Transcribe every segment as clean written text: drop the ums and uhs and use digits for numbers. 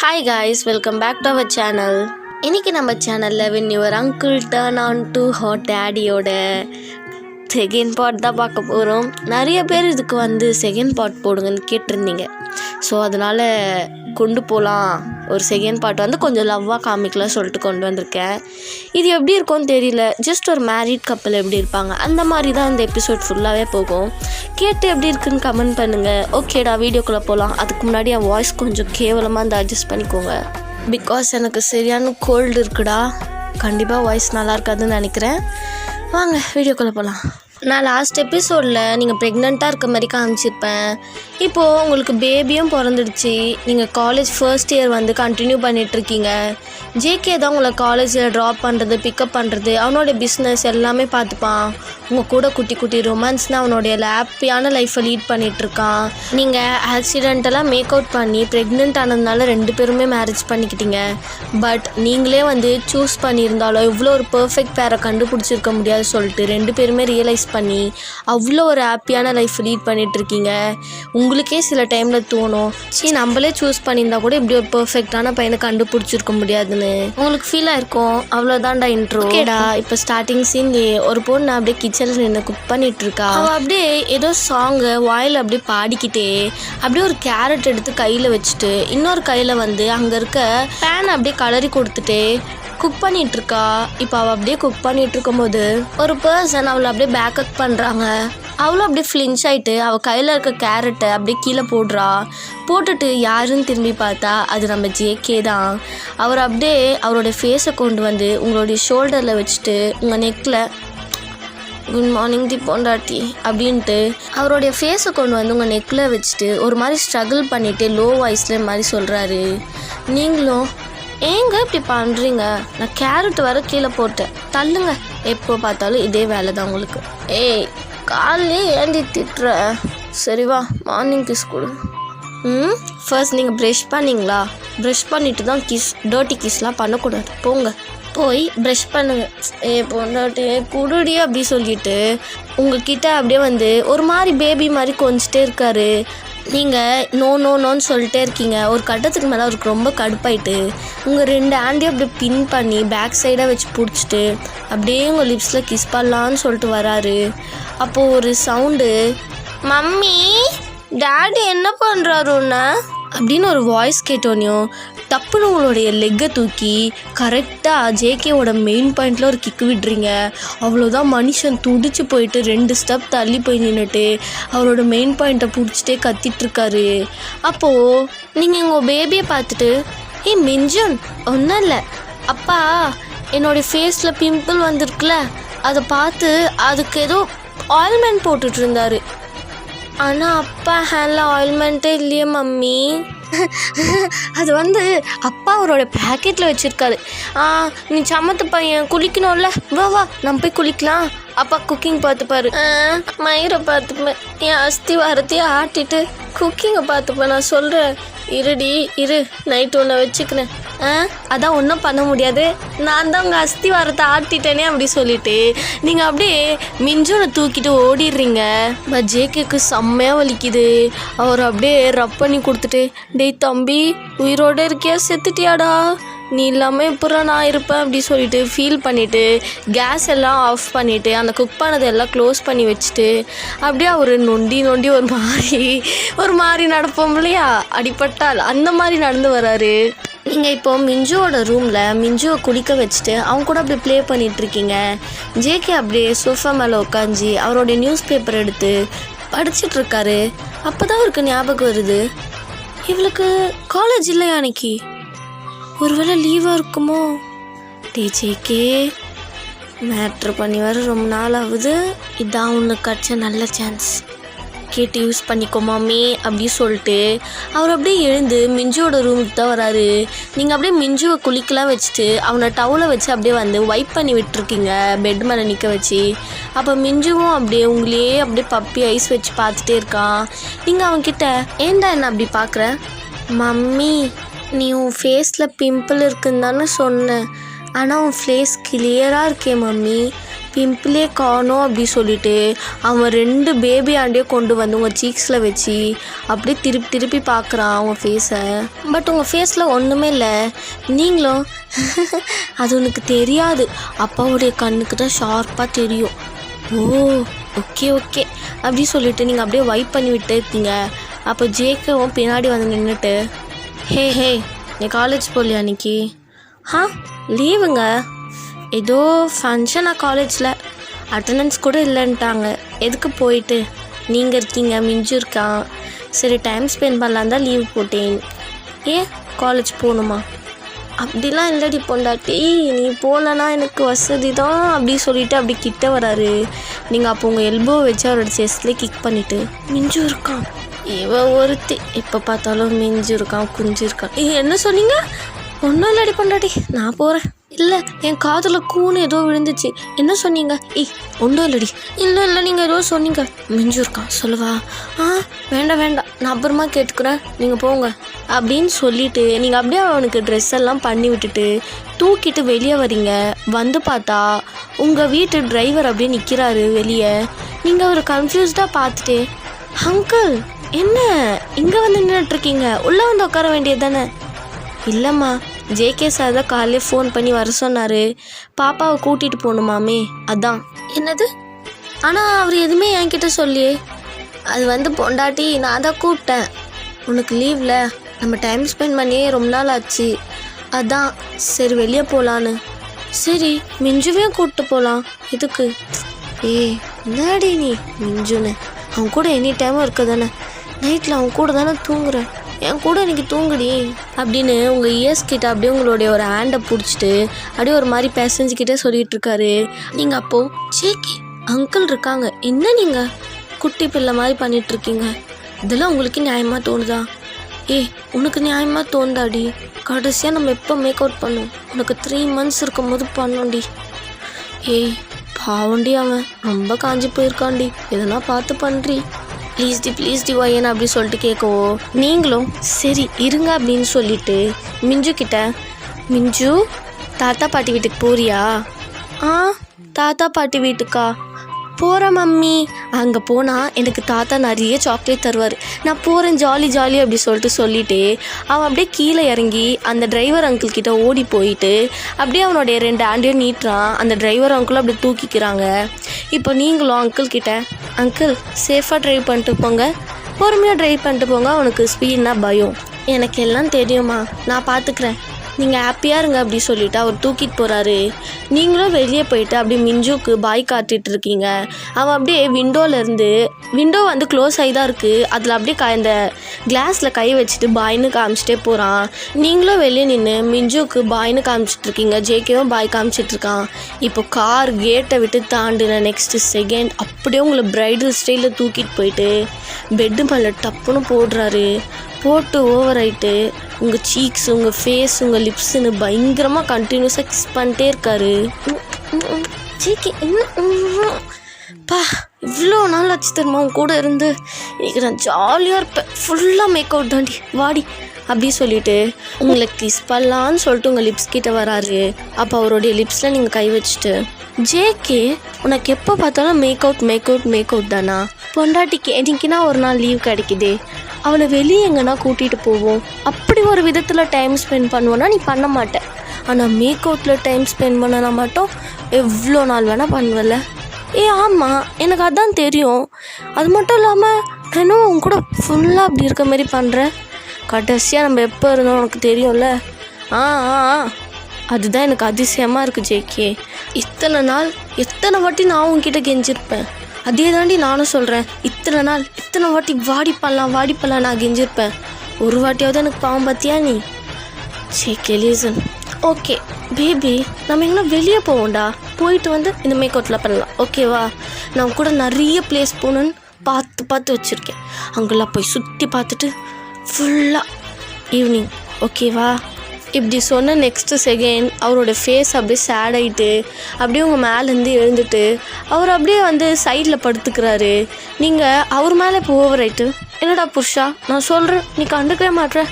Hi guys, welcome back to our channel. இன்னைக்கு நம்ம சேனலில் when your uncle turn on to hot daddyயோட second part தான் பார்க்க போகிறோம். நிறைய பேர் இதுக்கு செகண்ட் பார்ட் போடுங்கன்னு கேட்டிருந்தீங்க. ஸோ அதனால் கொண்டு போகலாம், ஒரு செகண்ட் பார்ட் கொஞ்சம் லவ்வாக காமிக்கலாம் சொல்லிட்டு கொண்டு வந்திருக்கேன். இது எப்படி இருக்கும்னு தெரியல, ஜஸ்ட் ஒரு மேரிட் கப்பல் எப்படி இருப்பாங்க அந்த மாதிரி தான் இந்த எபிசோட் ஃபுல்லாகவே போகும். கேட்டு எப்படி இருக்குன்னு கமெண்ட் பண்ணுங்கள். ஓகேடா, வீடியோக்குள்ளே போகலாம். அதுக்கு முன்னாடி என் வாய்ஸ் கொஞ்சம் கேவலமாக இந்த அட்ஜஸ்ட் பண்ணிக்கோங்க. பிகாஸ் எனக்கு சரியான கோல்டு இருக்குடா. கண்டிப்பாக வாய்ஸ் நல்லா இருக்காதுன்னு நினைக்கிறேன். வாங்க வீடியோக்குள்ளே போகலாம். நான் லாஸ்ட் எபிசோடில் நீங்கள் ப்ரெக்னெண்ட்டாக இருக்க மாதிரி காமிச்சிருப்பேன். இப்போது உங்களுக்கு பேபியும் பிறந்துடுச்சு. நீங்கள் காலேஜ் ஃபர்ஸ்ட் இயர் கண்டினியூ பண்ணிகிட்ருக்கீங்க. ஜேகே தான் உங்களை காலேஜில் ட்ராப் பண்ணுறது, பிக்கப் பண்ணுறது, அவனோடைய பிஸ்னஸ் எல்லாமே பார்த்துப்பான். உங்கள் கூட குட்டி குட்டி ரொமான்ஸ்னால் அவனுடைய ஹாப்பியான லைஃப்பை லீட் பண்ணிகிட்ருக்கான். நீங்கள் ஆக்சிடென்டெல்லாம் மேக் அவுட் பண்ணி ப்ரெக்னென்ட் ஆனதுனால 2 பேருமே மேரேஜ் பண்ணிக்கிட்டீங்க. பட் நீங்களே சூஸ் பண்ணியிருந்தாலும் இவ்வளோ ஒரு பர்ஃபெக்ட் பேரை கண்டுபிடிச்சிருக்க முடியாது சொல்லிட்டு 2 பேருமே ரியலைஸ் பண்ணி அவ்வளோ ஒரு ஹாப்பியான லைஃப் லீட் பண்ணிகிட்ருக்கீங்க. உங்களுக்கே சில டைமில் தோணும், நம்மளே சூஸ் பண்ணியிருந்தா கூட இப்படி ஒரு பர்ஃபெக்டான பையனை கண்டுபிடிச்சிருக்க முடியாதுன்னு உங்களுக்கு ஃபீல் ஆயிருக்கும். அவ்வளோதான்டா இன்ட்ரோ. ஓகேடா, இப்போ ஸ்டார்டிங் சீன்லேயே ஒரு பொண்ணு அப்படியே கிச்சனில் நின்று குக் பண்ணிட்டு இருக்கா. அவள் அப்படியே ஏதோ சாங்கு வாயில் அப்படியே பாடிக்கிட்டே அப்படியே ஒரு கேரட் எடுத்து கையில் வச்சுட்டு இன்னொரு கையில் அங்கே இருக்க பேன் அப்படியே கலரி கொடுத்துட்டு குக் பண்ணிட்டு இருக்கா. இப்போ அவள் அப்படியே குக் பண்ணிட்டு இருக்கும்போது ஒரு பர்சன் அவளை அப்படியே பேக்கப் பண்ணுறாங்க. அவளும் அப்படியே ஃப்ளின்ச் ஆகிட்டு அவள் கையில் இருக்க கேரட்டை அப்படியே கீழே போட்டுட்டு யாருன்னு திரும்பி பார்த்தா அது நம்ம ஜேகே தான். அவர் அப்படியே அவரோட ஃபேஸை கொண்டு உங்களுடைய ஷோல்டரில் வச்சுட்டு உங்கள் நெக்கில் குட் மார்னிங் தி பொண்டாட்டி அப்படின்ட்டு அவருடைய ஃபேஸை கொண்டு உங்கள் நெக்கில் வச்சுட்டு ஒரு மாதிரி ஸ்ட்ரகிள் பண்ணிவிட்டு லோ வாய்ஸில் மாதிரி சொல்கிறாரு, நீங்களும் ஏங்க இப்படி பண்ணுறீங்க, நான் கேரட் வர கீழே போட்டேன், தள்ளுங்க. எப்போ பார்த்தாலும் இதே வேலை தான் உங்களுக்கு. ஏய், காலையே ஏண்டி திட்டுற, சரி வா மார்னிங் கிஸ் கொடு. ஃபர்ஸ்ட் நீங்கள் ப்ரஷ் பண்ணிங்களா? ப்ரஷ் பண்ணிட்டு தான் டர்ட்டி கிஸ்லாம் பண்ணக்கூடாது, போங்க போய் ப்ரஷ் பண்ணுங்க. பொண்டாட்டி குடுடி அப்படி சொல்லிட்டு உங்ககிட்ட அப்படியே ஒரு மாதிரி பேபி மாதிரி கொஞ்சிட்டே இருக்காரு. நீங்கள் நோன்னு சொல்லிட்டே இருக்கீங்க. ஒரு கட்டத்துக்கு மேலே அவருக்கு ரொம்ப கடுப்பாயிட்டு உங்கள் 2 ஹேண்டையும் அப்படியே பின் பண்ணி பேக் சைடாக வச்சு பிடிச்சிட்டு அப்படியே உங்கள் லிப்ஸில் கிஸ் பண்ணலான்னு சொல்லிட்டு வராரு. அப்போது ஒரு சவுண்டு, மம்மி டாடி என்ன பண்ணுறாருன்னா அப்படின்னு ஒரு வாய்ஸ் கேட்டோன்னையும் டப்புன்னு உங்களுடைய லெக்கை தூக்கி கரெக்டாக ஜேகேவோட மெயின் பாயிண்டில் ஒரு கிக்கு விடுறீங்க. அவ்வளோதான், மனுஷன் துடிச்சு போயிட்டு 2 ஸ்டெப் தள்ளி போய் நின்றுட்டு அவரோட மெயின் பாயிண்ட்டை பிடிச்சிட்டே கத்திட்டுருக்காரு. அப்போது நீங்கள் உங்கள் பேபியை பார்த்துட்டு, மிஞ்சுன் ஒன்றும் இல்லை அப்பா, என்னோடய ஃபேஸில் பிம்பிள் வந்திருக்குல்ல அதை பார்த்து அதுக்கு ஏதோ ஆயில்மெண்ட் போட்டுட்டு இருந்தாரு. ஆனால் அப்பா ஹேண்டில் ஆயில்மெண்ட்டே இல்லையே மம்மி. அது அப்பா அவரோட பேக்கெட்டில் வச்சுருக்காரு. நீ சமத்து பையன் குளிக்கணும்ல, வா நம்ம போய் குளிக்கலாம். அப்பா குக்கிங் பார்த்துப்பாரு, மயிரை பார்த்துப்பேன், என் அஸ்தி வாரத்தையே ஆட்டிட்டு குக்கிங்கை பார்த்துப்பேன். நான் சொல்கிறேன் இரு நைட்டு ஒன்று வச்சுக்கிறேன். அதான் ஒன்றும் பண்ண முடியாது, நான் தான் உங்கள் அஸ்தி வாரத்தை ஆட்டிட்டேனே அப்படி சொல்லிட்டு நீங்கள் அப்படியே மிஞ்சுனை தூக்கிட்டு ஓடிடுறீங்க. ஜேகேக்கு செம்மையாக வலிக்குது. அவர் அப்படியே ரப் பண்ணி கொடுத்துட்டு, டேய் தம்பி உயிரோடு இருக்கியா செத்துட்டியாடா, நீ இல்லாமல் எப்போ நான் இருப்பேன் அப்படி சொல்லிட்டு ஃபீல் பண்ணிவிட்டு கேஸ் எல்லாம் ஆஃப் பண்ணிவிட்டு அந்த குக் பண்ணதை எல்லாம் க்ளோஸ் பண்ணி வச்சுட்டு அப்படியே அவர் நொண்டி ஒரு மாதிரி நடப்போம் இல்லையா, அடிப்பட்டால் அந்த மாதிரி நடந்து வராரு. நீங்கள் இப்போது மிஞ்சுவோட ரூமில் மிஞ்சுவை குடிக்க வச்சுட்டு அவங்க கூட அப்படியே ப்ளே பண்ணிகிட்ருக்கீங்க. ஜேகே அப்படியே சோஃபா மேலே உட்காந்து அவருடைய நியூஸ் பேப்பர் எடுத்து படிச்சிட்ருக்காரு. அப்போ தான் அவருக்கு ஞாபகம் வருது, இவளுக்கு காலேஜ் இல்லையா அன்னைக்கு, ஒருவேளை லீவாக இருக்குமோ. ஜேகே மேட்ரு பண்ணி வர ரொம்ப நாள் ஆகுது, இதான் உனக்கு கிடச்ச நல்ல சான்ஸ், கேட்டு யூஸ் பண்ணிக்கோ மாமி அப்படி சொல்லிட்டு அவர் அப்படியே எழுந்து மிஞ்சுவோட ரூமுக்கு தான் வராரு. நீங்கள் அப்படியே மிஞ்சுவை குளிக்கலாம் வச்சுட்டு அவனை டவுலை வச்சு அப்படியே வைப் பண்ணி விட்டுருக்கீங்க பெட் மேலே நிற்க வச்சு. அப்போ மிஞ்சுவும் அப்படியே உங்களையே அப்படியே பப்பி ஐஸ் வச்சு பார்த்துட்டே இருக்கான். நீங்கள் அவன்கிட்ட, ஏன்டா என்ன அப்படி பார்க்குற, மம்மி நீ உன் ஃபேஸில் பிம்பிள் இருக்குன்னு தானே சொன்னேன், ஆனால் உன் ஃபேஸ் கிளியராக இருக்கே மம்மி, பிம்பிளே காணோம் அப்படி சொல்லிட்டு அவன் 2 பேபி ஆண்டியே கொண்டு வந்து உங்கள் சீக்ஸில் வச்சு அப்படியே திருப்பி திருப்பி பார்க்குறான் உங்கள் ஃபேஸை. பட் உங்கள் ஃபேஸில் ஒன்றுமே இல்லை. நீங்களும் அது உனக்கு தெரியாது, அப்பாவுடைய கண்ணுக்கு தான் ஷார்ப்பாக தெரியும். ஓ ஓகே ஓகே அப்படி சொல்லிட்டு நீங்கள் அப்படியே வைப் பண்ணி விட்டு இருக்கீங்க. அப்போ ஜேக்கவும் பின்னாடி வந்து நின்றுட்டு, ஹே நீ காலேஜ் போகலையா அன்றைக்கி? லீவுங்க, ஏதோ ஃபங்க்ஷனாக காலேஜில் அட்டண்டன்ஸ் கூட இல்லைன்ட்டாங்க. எதுக்கு போயிட்டு? நீங்கள் இருக்கீங்க, மிஞ்சு இருக்கான், சரி டைம் ஸ்பெண்ட் பண்ணலான் தான் லீவ் போட்டேன். ஏன் காலேஜ் போகணுமா? அப்படிலாம் இல்லடி பொண்டாட்டி, நீ போனனா எனக்கு வசதி தான் அப்படி சொல்லிவிட்டு அப்படி கிட்ட வராரு. நீங்கள் அப்போ உங்கள் எல்போ வச்சு அவரோட செஸ்ட்லேயே கிக் பண்ணிவிட்டு, மிஞ்சு இருக்கான், இவன் ஒருத்தி எப்போ பார்த்தாலும் மிஞ்சு இருக்கான் குஞ்சு இருக்கான். என்ன சொன்னீங்க? ஒன்றும் இல்லடி பொண்டாட்டி, நான் போகிறேன். இல்லை என் காதில் கூணு ஏதோ விழுந்துச்சு. என்ன சொன்னீங்க? ஒன்றும் இல்லடி. இல்லை நீங்கள் ஏதோ சொன்னீங்க. மிஞ்சு இருக்கான் சொல்லவா? வேண்டாம் நான் அப்புறமா கேட்டுக்கிறேன், நீங்கள் போங்க அப்படின்னு சொல்லிவிட்டு நீங்கள் அப்படியே அவனுக்கு ட்ரெஸ் எல்லாம் பண்ணி விட்டுட்டு தூக்கிட்டு வெளியே வரீங்க. வந்து பார்த்தா உங்கள் வீட்டு டிரைவர் அப்படியே நிற்கிறாரு வெளியே. நீங்கள் ஒரு கன்ஃபியூஸ்டாக பார்த்துட்டு, அங்கிள் என்ன இங்கே வந்து நின்றுட்டுருக்கீங்க, உள்ளே வந்து உட்கார வேண்டியது தானே? இல்லைம்மா, ஜேகே சார் தான் காலையிலே ஃபோன் பண்ணி வர சொன்னார், பாப்பாவை கூட்டிகிட்டு போகணுமாமே, அதான். என்னது? ஆனால் அவர் எதுவுமே என்கிட்ட சொல்லியே. அது வந்து பொண்டாட்டி, நான் தான் கூப்பிட்டேன், உனக்கு லீவில் நம்ம டைம் ஸ்பெண்ட் பண்ணியே ரொம்ப நாள் ஆச்சு, அதான் சரி வெளியே போகலான்னு. சரி மிஞ்சுவையும் கூப்பிட்டு போகலாம். எதுக்கு? என்னடி நீ மிஞ்சுன்னு, அவன் கூட எனி டைமும் இருக்க தானே, நைட்டில் அவன் கூட தானே தூங்குறேன், என் கூட இன்றைக்கி தூங்குடி அப்படின்னு உங்கள் இயர்ஸ் கிட்ட அப்படியே உங்களுடைய ஒரு ஹேண்டை பிடிச்சிட்டு அப்படியே ஒரு மாதிரி பேசஞ்சுக்கிட்டே சொல்லிகிட்டு இருக்காரு. நீங்கள் அப்போது ஜேகே அங்கிள் இருக்காங்க, என்ன நீங்கள் குட்டி பிள்ளை மாதிரி பண்ணிகிட்ருக்கீங்க, இதெல்லாம் உங்களுக்கு நியாயமாக தோணுதா? உனக்கு நியாயமாக தோணுதாடி? கடைசியாக நம்ம எப்போ மேக் அவுட் பண்ணோம்? உனக்கு 3 months இருக்கும் போது பண்ணோண்டி. பாவண்டி, அவன் ரொம்ப காஞ்சி போயிருக்காண்டி, எதனா பார்த்து பண்ணுறி ப்ளீஸ் டி வாயன் அப்படி சொல்லிட்டு கேட்கவோ, நீங்களும் சரி இருங்க அப்படின்னு சொல்லிட்டு மிஞ்சு கிட்ட, மிஞ்சு தாத்தா பாட்டி வீட்டுக்கு போறியா? தாத்தா பாட்டி வீட்டுக்கா? போகிறேன் மம்மி. அங்கே போனால் எனக்கு தாத்தா நிறைய சாக்லேட் தருவார், நான் போகிறேன் ஜாலி அப்படி சொல்லிட்டு அவன் அப்படியே கீழே இறங்கி அந்த டிரைவர் அங்கிள் கிட்ட ஓடி போயிட்டு அப்படியே அவனுடைய 2 ஹேண்டையும் நீட்டுறான். அந்த டிரைவர் அங்கிளும் அப்படியே தூக்கிக்கிறாங்க. இப்போ நீங்களும் அங்கிள் கிட்ட, அங்கிள் சேஃபாக ட்ரைவ் பண்ணிட்டு போங்க, பொறுமையாக ட்ரைவ் பண்ணிட்டு போங்க, அவனுக்கு ஸ்பீட்னா பயம், எனக்கு எல்லாம் தெரியுமா, நான் பார்த்துக்கிறேன், நீங்கள் ஹாப்பியாக இருங்க அப்படி சொல்லிவிட்டு அவர் தூக்கிட்டு போகிறாரு. நீங்களும் வெளியே போயிட்டு அப்படியே மிஞ்சுக்கு பாய் காட்டிகிட்டு இருக்கீங்க. அவன் அப்படியே விண்டோ வந்து க்ளோஸ் ஆகி தான் இருக்குது, அதில் அப்படியே இந்த கிளாஸில் கை வச்சுட்டு பாய்னு காமிச்சிட்டே போகிறான். நீங்களும் வெளியே நின்று மிஞ்சுக்கு பாய்னு காமிச்சிட்ருக்கீங்க, ஜேகேவும் பாய் காமிச்சிட்ருக்கான். இப்போ கார் கேட்டை விட்டு தாண்டின நெக்ஸ்ட்டு செகண்ட் அப்படியே உங்களை பிரைடல் ஸ்டைலில் தூக்கிட்டு போயிட்டு பெட்டு மேலே டப்புன்னு போடுறாரு. போட்டு ஓவர் ஆகிட்டு உங்கள் சீக்ஸ், உங்கள் ஃபேஸ், உங்கள் லிப்ஸுன்னு பயங்கரமாக கண்டினியூஸாக கிஸ் பண்ணிட்டே இருக்காரு. ஜேகே பா இவ்வளோ நாள் ஆச்சு தெரியுமா உன் கூட இருந்து, இன்னைக்கு நான் ஜாலியாக இருப்பேன், ஃபுல்லாக மேக் அவுட் தாண்டி வாடி அப்படி சொல்லிவிட்டு உங்களை கிஸ் பண்ணலான்னு சொல்லிட்டு உங்கள் லிப்ஸ் கிட்ட வராரு. அப்போ அவருடைய லிப்ஸில் நீங்கள் கை வச்சுட்டு, ஜேகே உனக்கு எப்போ பார்த்தாலும் மேக் அவுட் தானா? பொண்டாட்டிக்கு என்னைக்குன்னா ஒரு நாள் லீவ் கிடைக்குதே, அவளை வெளியே எங்கன்னா கூட்டிகிட்டு போவோம், அப்படி ஒரு விதத்தில் டைம் ஸ்பெண்ட் பண்ணுவோன்னா நீ பண்ண மாட்டேன், ஆனால் மேக் அவுட்டில் டைம் ஸ்பெண்ட் பண்ணனா மட்டும் எவ்வளோ நாள் வேணால் பண்ணுவல. ஆமாம் எனக்கு அதான் தெரியும், அது மட்டும் இல்லாமல் இன்னும் உன் கூட ஃபுல்லாக அப்படி இருக்க மாதிரி பண்ணுறேன், கடைசியாக நம்ம எப்போ இருந்தோம் உனக்கு தெரியும்ல. அதுதான் எனக்கு அதிசயமாக இருக்குது ஜேகே, இத்தனை நாள் எத்தனை வாட்டி நான் உன்கிட்ட கெஞ்சிருப்பேன், அதே தாண்டி நானும் சொல்கிறேன், இத்தனை வாட்டி வாடி பண்ணலாம் நான் கெஞ்சிருப்பேன், ஒரு வாட்டியாவது எனக்கு பாவம் பார்த்தியா நீ? ஜேகே லீசன், ஓகே பேபி நம்ம எங்கன்னா வெளியே போவோம்டா, போயிட்டு வந்து இந்த மேக் அவுட்டில் பண்ணலாம் ஓகேவா? நான் கூட நிறைய பிளேஸ் போகணுன்னு பார்த்து வச்சுருக்கேன், அங்கெல்லாம் போய் சுற்றி பார்த்துட்டு ஃபுல்லாக ஈவினிங் ஓகேவா? இப்படி சொன்ன நெக்ஸ்ட்டு செகண்ட் அவரோட ஃபேஸ் அப்படியே சேட் ஆகிட்டு அப்படியே உங்கள் மேலேருந்து எழுந்துட்டு அவர் அப்படியே வந்து சைடில் படுத்துக்கிறாரு. நீங்கள் அவர் மேலே இப்போ ஓவர் ஆகிட்டு, என்னடா புருஷா நான் சொல்கிறேன் நீ கண்டுக்கவே மாட்ற,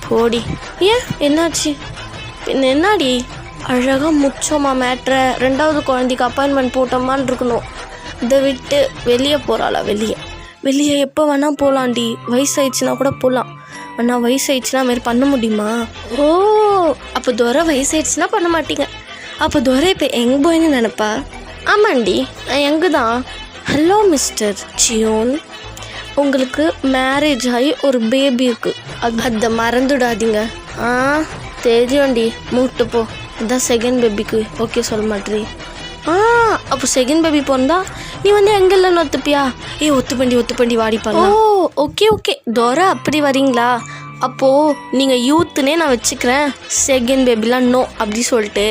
போடி. ஏன் என்னாச்சு? என்னடி அழகாக முச்சோமா மேட்ரை, 2வது குழந்தைக்கு அப்பாயின்மெண்ட் போட்டோமான்னு இருக்கணும். இதை விட்டு வெளியே போகிறாளா? வெளியே எப்போ வேணால் போகலாண்டி. வயசாயிடுச்சுன்னா கூட போகலாம். ஆனால் வயசாயிடுச்சுன்னா மாரி பண்ண முடியுமா? ஓ, அப்போ துரை வயசாயிடுச்சுன்னா பண்ண மாட்டீங்க. அப்போ துரை இப்போ எங்கே போயின்னு நினைப்பா? ஆமாண்டி, நான் எங்கே தான். ஹலோ மிஸ்டர் ஜியோன், உங்களுக்கு மேரேஜ் ஆகி ஒரு பேபி இருக்குது. அதை மறந்துடாதீங்க. தெரியும்டி, மூட்டு போ. இதான் செகண்ட் பேபிக்கு ஓகே சொல்ல மாட்டேறி. அப்போ செகண்ட் பேபி பிறந்தா நீ வந்து எங்கே இல்லைன்னு ஒத்துப்பியா? ஒத்துப்பண்டி வாடிப்பாங்க. ஓகே துரை அப்படி வரீங்களா? அப்போது நீங்கள் யூத்துனே நான் வச்சுக்கிறேன். செகண்ட் பேபிலாம் நோ அப்படி சொல்லிட்டு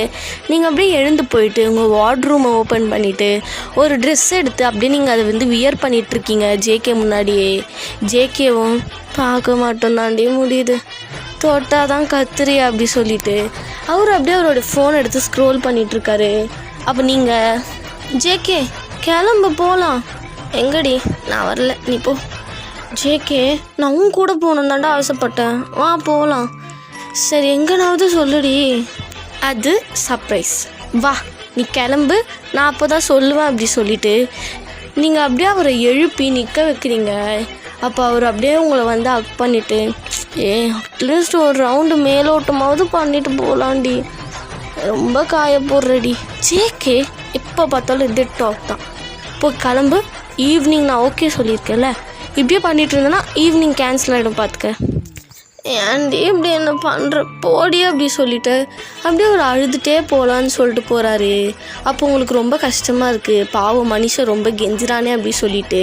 நீங்கள் அப்படியே எழுந்து போயிட்டு உங்கள் வார்ட்ரூமை ஓப்பன் பண்ணிவிட்டு ஒரு ட்ரெஸ் எடுத்து அப்படியே நீங்கள் அதை வந்து வியர் பண்ணிகிட்ருக்கீங்க ஜேகே முன்னாடியே. ஜேகேவும் பார்க்க மாட்டோம்தாண்டி முடியுது, தொட்டாதான் கத்துரி அப்படி சொல்லிட்டு அவர் அப்படியே அவரோட ஃபோன் எடுத்து ஸ்க்ரோல் பண்ணிகிட்ருக்காரு. அப்போ நீங்கள் ஜேகே கிளம்பு போகலாம். எங்கடி? நான் வரல, நீ போ. ஜேகே நான் உன் கூட போகணும் தாண்டா ஆசைப்பட்டேன், வா போகலாம். சரி எங்கனாவது சொல்லுடி. அது சர்ப்ரைஸ், வா நீ கிளம்பு, நான் அப்போ தான் சொல்லுவேன் அப்படி சொல்லிவிட்டு நீங்கள் அப்படியே அவரை எழுப்பி நிற்க வைக்கிறீங்க. அப்போ அவர் அப்படியே உங்களை வந்து ஹக் பண்ணிவிட்டு அட்லீஸ்ட் ஒரு ரவுண்டு மேலோட்டமாவது பண்ணிட்டு போகலாண்டி, ரொம்ப காய போடுறடி. ஜேகே எப்போ பார்த்தாலும் இதே டாக் தான். இப்போ கிளம்பு, ஈவினிங் நான் ஓகே சொல்லியிருக்கேன்ல, இப்படியே பண்ணிகிட்டு இருந்தேன்னா ஈவினிங் கேன்சல் ஆகிடும் பார்த்துக்க. ஏன்டி இப்படி என்ன பண்ணுற, போடி அப்படி சொல்லிவிட்டு அப்படியே அவர் அழுதுகிட்டே போகலான்னு சொல்லிட்டு போகிறாரு. அப்போ உங்களுக்கு ரொம்ப கஷ்டமாக இருக்குது, பாவம் மனுஷன் ரொம்ப கெஞ்சிரானே அப்படி சொல்லிவிட்டு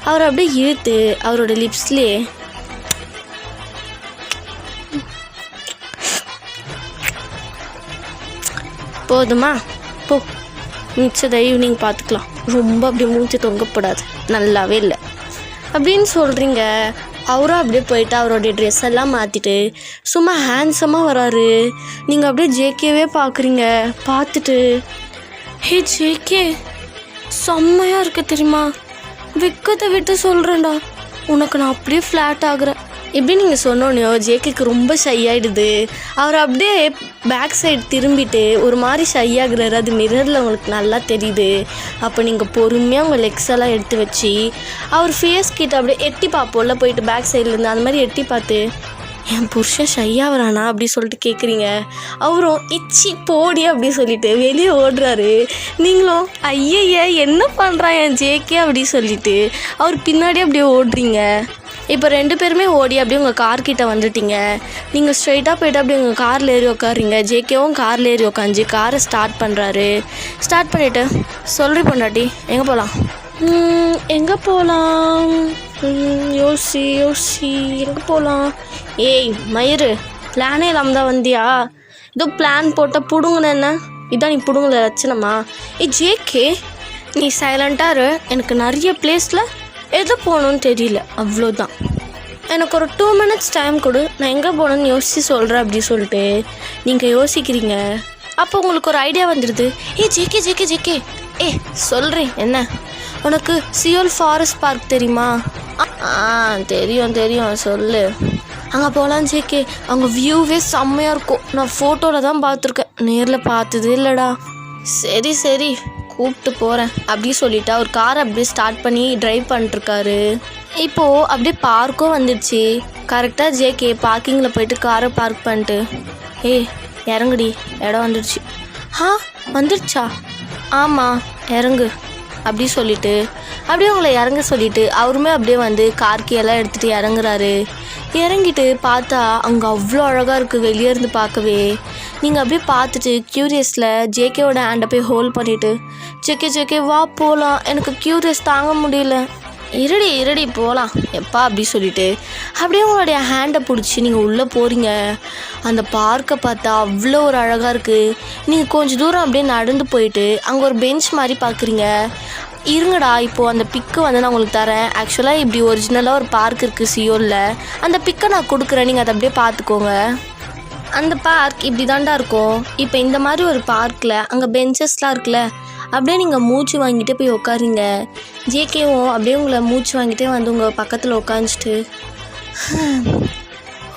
அவர் அப்படியே இழுத்து அவரோட லிப்ஸ்லேயே போதுமா போ, மிச்சதை ஈவினிங் பார்த்துக்கலாம், ரொம்ப அப்படியே மூச்சு தொங்கப்படாது, நல்லாவே இல்லை அப்படின்னு சொல்கிறீங்க. அவரும் அப்படியே போயிட்டு அவருடைய ட்ரெஸ் எல்லாம் மாற்றிட்டு சும்மா ஹேண்ட்ஸமாக வராரு. நீங்கள் அப்படியே ஜேகேவே பார்க்குறீங்க. பார்த்துட்டு ஹே ஜேகே செம்மையாக இருக்க தெரியுமா, வெக்கத்தை விட்டு சொல்கிறேன்டா, உனக்கு நான் அப்படியே ஃப்ளாட் ஆகுறேன் இப்படி நீங்கள் சொன்னோன்னோ ஜேகேக்கு ரொம்ப ஷை ஆகிடுது. அவர் அப்படியே பேக் சைடு திரும்பிட்டு ஒரு மாதிரி ஷை ஆகுறாரு. அது மிரரில் உங்களுக்கு நல்லா தெரியுது. அப்போ நீங்கள் பொறுமையாக உங்கள் லெக்ஸ் எல்லாம் எடுத்து வச்சு அவர் ஃபேஸ் கிட்ட அப்படியே எட்டி பார்ப்போம்ல, போயிட்டு பேக் சைட்லேருந்து அந்த மாதிரி எட்டி பார்த்து என் புருஷன் ஷையாக வரானா அப்படி சொல்லிட்டு கேட்குறீங்க. அவரும் இச்சி போடி அப்படி சொல்லிட்டு வெளியே ஓடுறாரு. நீங்களும் ஐயய்ய என்ன பண்ணுறான் என் ஜேகே அப்படி சொல்லிட்டு அவர் பின்னாடியே அப்படியே ஓடுறீங்க. இப்போ 2 பேருமே ஓடி அப்படியே உங்கள் கார்கிட்ட வந்துட்டீங்க. நீங்கள் ஸ்ட்ரைட்டாக போய்ட்டு அப்படியே உங்கள் காரில் ஏறி உட்காருறீங்க. ஜேகேவும் காரில் ஏறி உட்காந்து காரை ஸ்டார்ட் பண்ணுறாரு. ஸ்டார்ட் பண்ணிவிட்டு சொல்கிறீ பொண்டாட்டி எங்கே போகலாம்? எங்கே போகலாம்? யோசி எங்கே போகலாம்? ஏய் மயிறு, பிளானே இல்லாமல் தான் வந்தியா? இதோ பிளான் போட்ட பிடுங்கன்னு என்ன இதான் நீ பிடுங்கல லட்சணமா? ஜேகே நீ சைலண்ட்டாக இரு, எனக்கு நிறைய பிளேஸில் எது போகணுன்னு தெரியல, அவ்வளோதான். எனக்கு ஒரு 2 minutes டைம் கொடு, நான் எங்கே போகணுன்னு யோசித்து சொல்கிறேன் அப்படி சொல்லிட்டு நீங்கள் யோசிக்கிறீங்க. அப்போ உங்களுக்கு ஒரு ஐடியா வந்துடுது. ஜேகே சொல்கிறேன் என்ன, உனக்கு சியோல் ஃபாரஸ்ட் பார்க் தெரியுமா? தெரியும் சொல்லு. அங்கே போகலாம் ஜேகே, அங்கே வியூவே செம்மையாக இருக்கும். நான் ஃபோட்டோவில் தான் பார்த்துருக்கேன், நேரில் பார்த்ததே இல்லைடா. சரி கூப்பிட்டு போகிறேன் அப்படி சொல்லிவிட்டு அவர் காரை அப்படியே ஸ்டார்ட் பண்ணி ட்ரைவ் பண்ணிட்டுருக்காரு. இப்போது அப்படியே பார்க்கும் வந்துடுச்சு. கரெக்டாக ஜேகே பார்க்கிங்கில் போயிட்டு காரை பார்க் பண்ணிட்டு இறங்குடி, இடம் வந்துடுச்சு. வந்துடுச்சா? ஆமாம் இறங்கு அப்படி சொல்லிவிட்டு அப்படியே உங்களை இறங்க சொல்லிவிட்டு அவருமே அப்படியே வந்து கார்க்கியெல்லாம் எடுத்துகிட்டு இறங்குறாரு. இறங்கிட்டு பார்த்தா அங்கே அவ்வளோ அழகாக இருக்குது வெளியே இருந்து பார்க்கவே. நீங்கள் அப்படியே பார்த்துட்டு க்யூரியஸில் ஜேகேவோட ஹேண்டை போய் ஹோல்ட் பண்ணிவிட்டு ஜேகே வா போகலாம், எனக்கு க்யூரியஸ் தாங்க முடியல. இருடி போகலாம் எப்பா அப்படி சொல்லிவிட்டு அப்படியே உங்களுடைய ஹேண்டை பிடிச்சி நீங்கள் உள்ளே போகிறீங்க. அந்த பார்க்கை பார்த்தா அவ்வளோ ஒரு அழகாக இருக்குது. நீங்கள் கொஞ்சம் தூரம் அப்படியே நடந்து போயிட்டு அங்கே ஒரு பெஞ்ச் மாதிரி பார்க்குறீங்க. இருங்கடா, இப்போது அந்த பிக்கு வந்து நான் உங்களுக்கு தரேன். ஆக்சுவலாக இப்படி ஒரிஜினலாக ஒரு பார்க் இருக்குது சியோலில், அந்த பிக்கை நான் கொடுக்குறேன், நீங்கள் அதை அப்படியே பார்த்துக்கோங்க. அந்த பார்க் இப்படி தாண்டா இருக்கும். இப்போ இந்த மாதிரி ஒரு பார்க்கில் அங்கே பெஞ்சஸ்லாம் இருக்குல்ல, அப்படியே நீங்கள் மூச்சு வாங்கிட்டே போய் உட்காருங்க. ஜேகேவும் அப்படியே உங்களை மூச்சு வாங்கிட்டே வந்து உங்கள் பக்கத்தில் உட்காந்துட்டு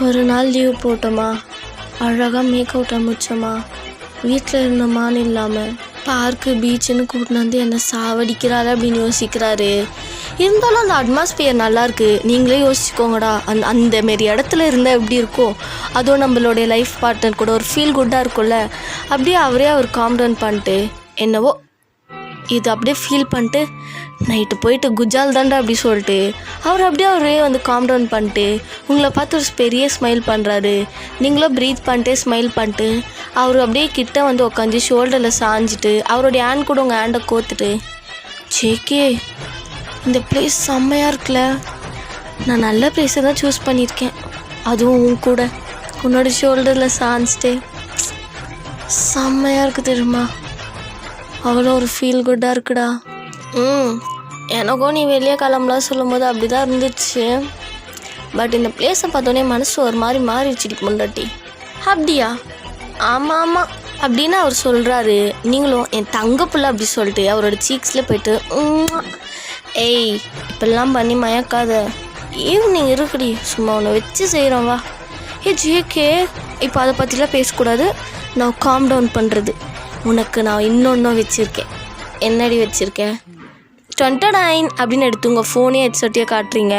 ஒரு நாள் லீவ் போட்டோமா, அழகாக மேக் அவுட்டாக முடிச்சோமா, வீட்டில் இருந்தோமான்னு இல்லாமல் பார்க்கு பீச்சுன்னு கூட்டின்னு வந்து என்னை சாவடிக்கிறாரு அப்படின்னு யோசிக்கிறாரு. இருந்தாலும் அந்த அட்மாஸ்பியர் நல்லாயிருக்கு. நீங்களே யோசிச்சுக்கோங்கடா, அந்த மாரி இடத்துல இருந்தால் எப்படி இருக்கும், அதுவும் நம்மளுடைய லைஃப் பார்ட்னர் கூட ஒரு ஃபீல் குட்டாக இருக்கும்ல. அப்படியே அவர் காம் டவுன் பண்ணிட்டு என்னவோ இது அப்படியே ஃபீல் பண்ணிட்டு நைட்டு போயிட்டு குஜால் தாண்டா அப்படி சொல்லிட்டு அவரே வந்து காம் டவுன் பண்ணிட்டு உங்களை பார்த்து ஒரு பெரிய ஸ்மைல் பண்ணுறாரு. நீங்களும் ப்ரீத் பண்ணிட்டு ஸ்மைல் பண்ணிட்டு அவர் அப்படியே கிட்ட வந்து உட்காந்து ஷோல்டரில் சாஞ்சிட்டு அவருடைய ஹேண்ட் கூட உங்கள் ஹேண்டை கோத்துட்டு, ஜேகே இந்த பிளேஸ் செம்மையாக இருக்குல்ல, நான் நல்ல பிளேஸை தான் சூஸ் பண்ணியிருக்கேன், அதுவும் உன் கூட உன்னோட ஷோல்டரில் சாஞ்சிட்டு செம்மையாக இருக்குது தெரியுமா, அவ்வளோ ஒரு ஃபீல் குட்டாக இருக்குடா. எனக்கும் நீ வெளியே கிளம்பலாம் சொல்லும் போது அப்படி தான் இருந்துச்சு. பட் இந்த பிளேஸை பார்த்தோன்னே மனசு ஒரு மாதிரி மாறிடுச்சு முன்னாடி. அப்படியா? ஆமாம் அப்படின்னு அவர் சொல்கிறாரு. நீங்களும் என் தங்க பிள்ளை அப்படி சொல்லிட்டு அவரோட சீக்ஸில் போயிட்டு ஏய் இப்பெல்லாம் பண்ணி மயக்காத, ஈவினிங் இருக்குடி, சும்மா உன்னை வச்சு செய்கிறோம் வா. ஜேகே இப்போ அதை பற்றிலாம் பேசக்கூடாது, நான் காம் டவுன் பண்ணுறது. உனக்கு நான் இன்னொன்றும் வச்சுருக்கேன். என்னடி வச்சுருக்கேன்? 29 அப்படின்னு எடுத்து உங்கள் ஃபோனே ஹெட்செட்டையே காட்டுறீங்க.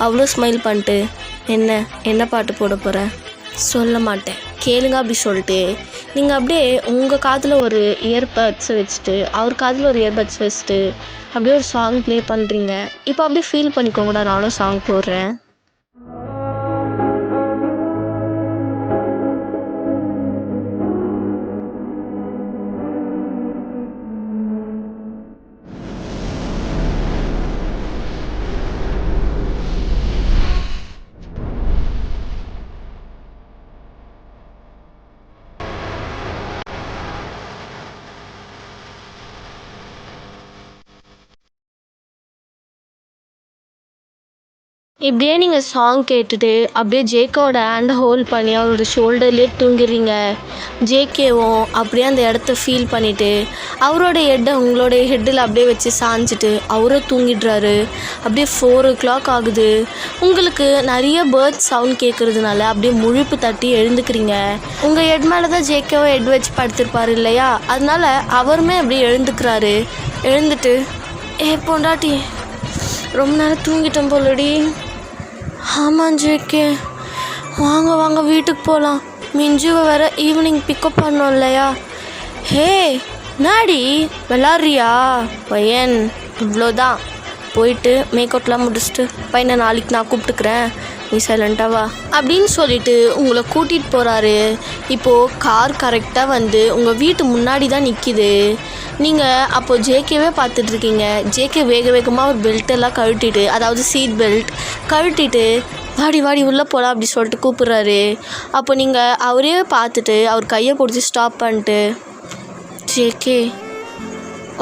அவ்வளோ ஸ்மைல் பண்ணிட்டு என்ன பாட்டு போட போகிறேன் சொல்ல மாட்டேன், கேளுங்க அப்படி சொல்லிட்டு நீங்கள் அப்படியே உங்கள் காதில் ஒரு இயர்பட்ஸை வச்சுட்டு அவர் காதில் ஒரு இயர்பட்ஸ் வச்சுட்டு அப்படியே ஒரு சாங் ப்ளே பண்ணுறீங்க. இப்போ அப்படியே ஃபீல் பண்ணிக்கோங்கடா, நானும் சாங் போடுறேன். இப்படியே நீங்கள் சாங் கேட்டுட்டு அப்படியே ஜேகேவோட ஹேண்டை ஹோல்ட் பண்ணி அவரோட ஷோல்டர்லேயே தூங்கிடுறீங்க. ஜேகேவும் அப்படியே அந்த இடத்த ஃபீல் பண்ணிவிட்டு அவரோட ஹெட்டை உங்களோட ஹெட்டில் அப்படியே வச்சு சாஞ்சிட்டு அவரும் தூங்கிடுறாரு. அப்படியே 4 o'clock ஆகுது. உங்களுக்கு நிறைய பேர்ட்ஸ் சவுண்ட் கேட்குறதுனால அப்படியே முழிப்பு தட்டி எழுந்துக்கிறீங்க. உங்கள் ஹெட் மேலே தான் ஜேகேவும் ஹெட் வச்சு படுத்திருப்பார் இல்லையா, அதனால அவருமே அப்படியே எழுந்துக்கிறாரு. எழுந்துட்டு பொண்டாட்டி ரொம்ப நேரம் தூங்கிட்டோம் போலடி. ஆமாம் ஜேகே, வாங்க வீட்டுக்கு போகலாம், மிஞ்சுவை வேற ஈவினிங் பிக்கப் பண்ணோம் இல்லையா. ஹே நாடி விளாட்றியா பையன், இவ்வளோதான், போயிட்டு மேக்கப்லாம் முடிச்சுட்டு பையனை நாளைக்கு நான் கூப்பிட்டுக்கிறேன், நீ சைலண்ட்டாவா அப்படின்னு சொல்லிட்டு உங்களை கூட்டிகிட்டு போகிறாரு. இப்போது கார் கரெக்டாக வந்து உங்கள் வீட்டு முன்னாடி தான் நிற்கிது. நீங்கள் அப்போது ஜேகேவே பார்த்துட்ருக்கீங்க. ஜேகே வேகமாக ஒரு பெல்ட்டெல்லாம் கழட்டிட்டு, அதாவது சீட் பெல்ட் கழட்டிட்டு வாடி உள்ளே போகலாம் அப்படி சொல்லிட்டு கூப்பிட்றாரு. அப்போ நீங்கள் அவரே பார்த்துட்டு அவர் கையை பிடிச்சி ஸ்டாப் பண்ணிட்டு, ஜேகே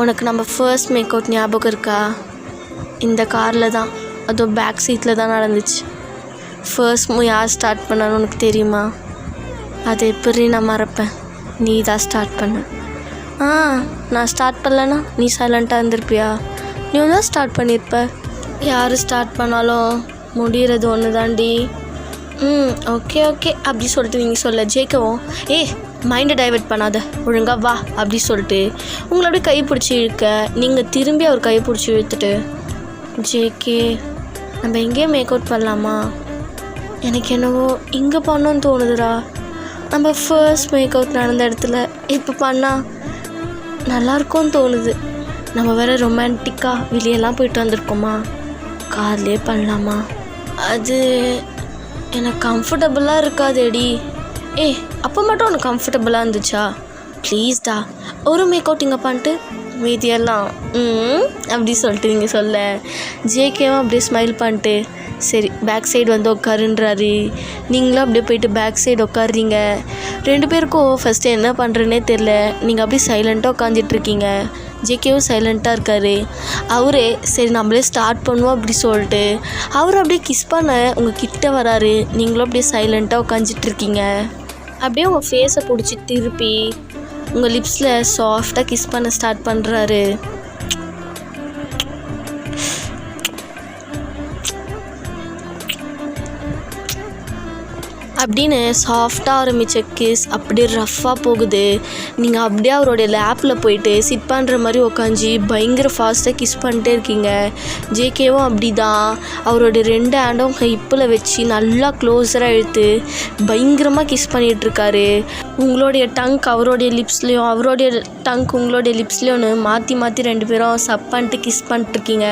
உனக்கு நம்ம ஃபர்ஸ்ட் மேக் அவுட் ஞாபகம் இருக்கா? இந்த காரில் தான், அதுவும் பேக் சீட்டில் தான் நடந்துச்சு. ஃபர்ஸ்ட் யார் ஸ்டார்ட் பண்ணான்னு உனக்கு தெரியுமா? அதை எப்படி நான் மறப்பேன், நீ தான் ஸ்டார்ட் பண்ண. நான் ஸ்டார்ட் பண்ணலன்னா நீ சைலண்ட்டாக இருந்திருப்பியா? நீ தான் ஸ்டார்ட் பண்ணியிருப்ப. யார் ஸ்டார்ட் பண்ணாலும் முடிகிறது ஒன்று தாண்டி. ஓகே அப்படி சொல்லிட்டு நீங்கள் சொல்ல ஜேக்கவும் மைண்டை டைவெர்ட் பண்ணாத, ஒழுங்கா வா அப்படி சொல்லிட்டு உங்களை அப்படியே கை பிடிச்சி இழுக்க, நீங்கள் திரும்பி அவர் கையை பிடிச்சி இழுத்துட்டு, ஜேகே நம்ம எங்கேயே மேக் அவுட் பண்ணலாமா? எனக்கு என்னவோ இங்கே பண்ணோன்னு தோணுதுடா. நம்ம ஃபர்ஸ்ட் மேக் அவுட் நடந்த இடத்துல இப்போ பண்ணால் நல்லாயிருக்கும்னு தோணுது. நம்ம வேறு ரொமான்டிக்காக வெளியெல்லாம் போயிட்டு வந்திருக்கோமா, கார்லேயே பண்ணலாமா? அது எனக்கு கம்ஃபர்டபுளாக இருக்காதேடி. அப்போ மட்டும் உனக்கு கம்ஃபர்டபுளாக இருந்துச்சா? ப்ளீஸ்டா ஒரு மேக் அவுட் இங்கே பண்ணிட்டு மீதியெல்லாம் அப்படி சொல்லிட்டு நீங்கள் சொல்ல, ஜேகேவும் அப்படியே ஸ்மைல் பண்ணிட்டு சரி பேக் சைடு வந்து உட்காருன்றாரு. நீங்களும் அப்படியே போயிட்டு பேக் சைடு உட்காடுறீங்க. 2 பேருக்கும் ஃபஸ்ட்டு என்ன பண்ணுறேன்னே தெரில. நீங்கள் அப்படியே சைலண்ட்டாக உட்காந்துட்ருக்கீங்க. ஜேகேவும் சைலண்ட்டாக இருக்கார். அவரே சரி நம்மளே ஸ்டார்ட் பண்ணுவோம் அப்படி சொல்லிட்டு அவர் அப்படியே கிஸ் பண்ண உங்கள் கிட்ட வராரு. நீங்களும் அப்படியே சைலண்ட்டாக உட்காந்துட்ருக்கீங்க. அப்படியே உங்கள் ஃபேஸை பிடிச்சி திருப்பி உங்கள் லிப்ஸில் சாஃப்டாக கிஸ் பண்ண ஸ்டார்ட் பண்ணுறாரு. அப்படின்னு சாஃப்டாக ஆரம்பித்த கிஸ் அப்படியே ரஃப்பாக போகுது. நீங்கள் அப்படியே அவருடைய லேப்பில் போயிட்டு சிட் பண்ணுற மாதிரி உக்காஞ்சி பயங்கர ஃபாஸ்ட்டாக கிஸ் பண்ணிட்டே இருக்கீங்க. ஜேகேவும் அப்படி தான் அவருடைய 2 ஹேண்டும் ஹிப்பில் வச்சு நல்லா க்ளோஸராக இழுத்து பயங்கரமாக கிஸ் பண்ணிகிட்ருக்காரு. உங்களுடைய டங்க் அவருடைய லிப்ஸ்லேயும் அவருடைய டங்க் உங்களுடைய லிப்ஸ்லேயும்னு மாற்றி மாற்றி 2 பேரும் சப் பண்ணிட்டு கிஸ் பண்ணிட்டுருக்கீங்க.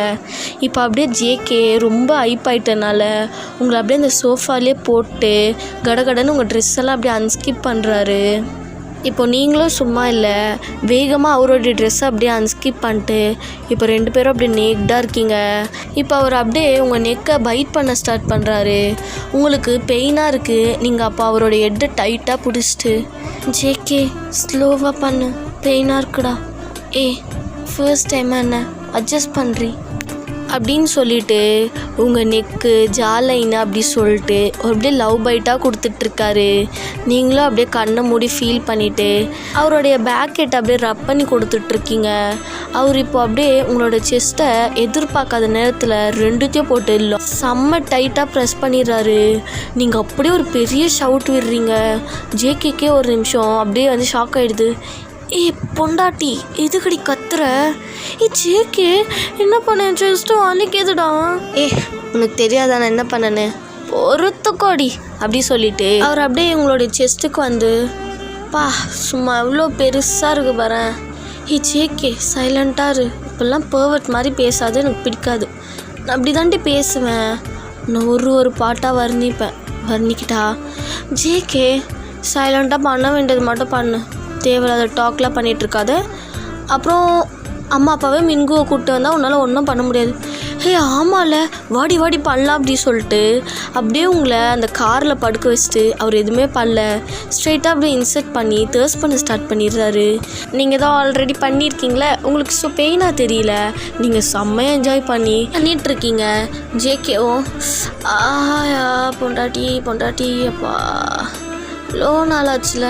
இப்போ அப்படியே ஜேகே ரொம்ப ஹைப் ஆகிட்டனால உங்களை அப்படியே அந்த சோஃபாலே போட்டு கடகடன்னு உங்கள் ட்ரெஸ் எல்லாம் அப்படியே அன்ஸ்கிப் பண்ணுறாரு. இப்போ நீங்களும் சும்மா இல்லை, வேகமாக அவருடைய ட்ரெஸ்ஸை அப்படியே அன்ஸ்கிப் பண்ணிட்டு இப்போ 2 பேரும் அப்படியே நேக்டாக இருக்கீங்க. இப்போ அவர் அப்படியே உங்கள் நெக்கை பைட் பண்ண ஸ்டார்ட் பண்ணுறாரு. உங்களுக்கு பெயினாக இருக்குது. நீங்கள் அப்போ அவருடைய ஹெட்டை டைட்டாக பிடிச்சிட்டு ஜேகே ஸ்லோவாக பண்ணு, பெயினாக இருக்குடா, ஃபர்ஸ்ட் டைம் என்ன அட்ஜஸ்ட் பண்ணுறி அப்படின்னு சொல்லிட்டு உங்கள் நெக்கு ஜாலைன்னு அப்படி சொல்லிட்டு அப்படியே லவ் பைட்டாக கொடுத்துட்ருக்காரு. நீங்களும் அப்படியே கண்ணை மூடி ஃபீல் பண்ணிவிட்டு அவருடைய பேக்கெட் அப்படியே ரப் பண்ணி கொடுத்துட்ருக்கீங்க. அவர் இப்போ அப்படியே உங்களோட செஸ்ட்டை எதிர்பார்க்காத நேரத்தில் 2த்தையும் போட்டு செம்ம டைட்டாக ப்ரெஸ் பண்ணிடுறாரு. நீங்கள் அப்படியே ஒரு பெரிய ஷவுட் விடுறீங்க. ஜேகேக்கே ஒரு நிமிஷம் அப்படியே வந்து ஷாக் ஆகிடுது. பொண்டாட்டி எதுக்கடி கத்துற? ஜேகே என்ன பண்ண? ஜஸ்ட்டு வலிக்குதுடா. உனக்கு தெரியாதா நான் என்ன பண்ணேன்னு? பொறுத்துக்கோடி அப்படி சொல்லிட்டு அவர் அப்படியே உங்களுடைய செஸ்ட்டுக்கு வந்து சும்மா எவ்வளோ பெருசாக இருக்கு பாரு. ஜேகே சைலண்ட்டாக இரு, இப்போல்லாம் பர்வர்ட் மாதிரி பேசாது, எனக்கு பிடிக்காது. நான் அப்படி தாண்டி பேசுவேன். நான் ஒரு பாட்டாக வர்ணிக்கிட்டா. ஜேகே சைலண்ட்டாக பண்ண வேண்டியது மட்டும் பண்ணு, தேவையில்லாத டாக்லாம் பண்ணிகிட்ருக்காது. அப்புறம் அம்மா அப்பாவே மின்குவை கூப்பிட்டு வந்தால் உன்னால் ஒன்றும் பண்ண முடியாது. ஆமாம்ல, வாடி பண்ணலாம் அப்படி சொல்லிட்டு அப்படியே உங்களை அந்த காரில் படுக்க வச்சுட்டு அவர் எதுவுமே பண்ணல, ஸ்ட்ரெயிட்டாக அப்படியே இன்சர்ட் பண்ணி தேர்ஸ் பண்ண ஸ்டார்ட் பண்ணிடுறாரு. நீங்கள் தான் ஆல்ரெடி பண்ணியிருக்கீங்களே, உங்களுக்கு பெயினாக தெரியல, நீங்கள் செம்மையாக என்ஜாய் பண்ணிகிட்ருக்கீங்க. ஜேகேவும் பொண்டாட்டி அப்பா லோ நாளாச்சுல,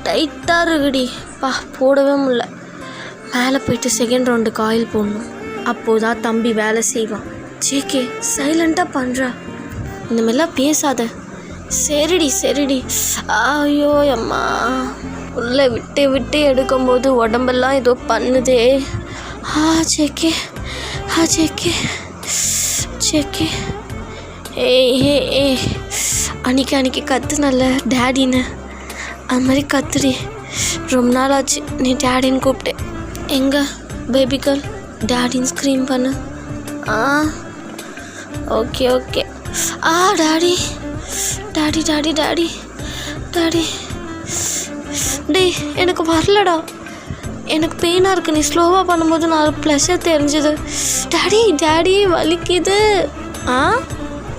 டைட்டாக இருக்குடி போடவே முடியல. மேலே போயிட்டு செகண்ட் ரவுண்டுக்கு ஆயில் போடணும், அப்போது தான் தம்பி வேலை செய்வான். ஜேகே சைலண்ட்டாக பண்ணுறா, இந்த மாதிரிலாம் பேசாத. சரிடி. ஐயோ அம்மா, உள்ளே விட்டு எடுக்கும்போது உடம்பெல்லாம் ஏதோ பண்ணுதே. ஜேகே அன்னைக்கு கத்துனல்ல டேடின்னு, அது மாதிரி கத்துடி. ரொம்ப நாள் ஆச்சு நீ டேடின்னு கூப்பிட்டேன். எங்கே பேபி கேர்ள் டேடின்னு ஸ்க்ரீம் பண்ணு. ஓகே டாடி டேய் எனக்கு வரலடா, எனக்கு பெயினாக இருக்குது. நீ ஸ்லோவாக பண்ணும்போது நான் ப்ளஷர் தெரிஞ்சுது. டாடி வலிக்குது.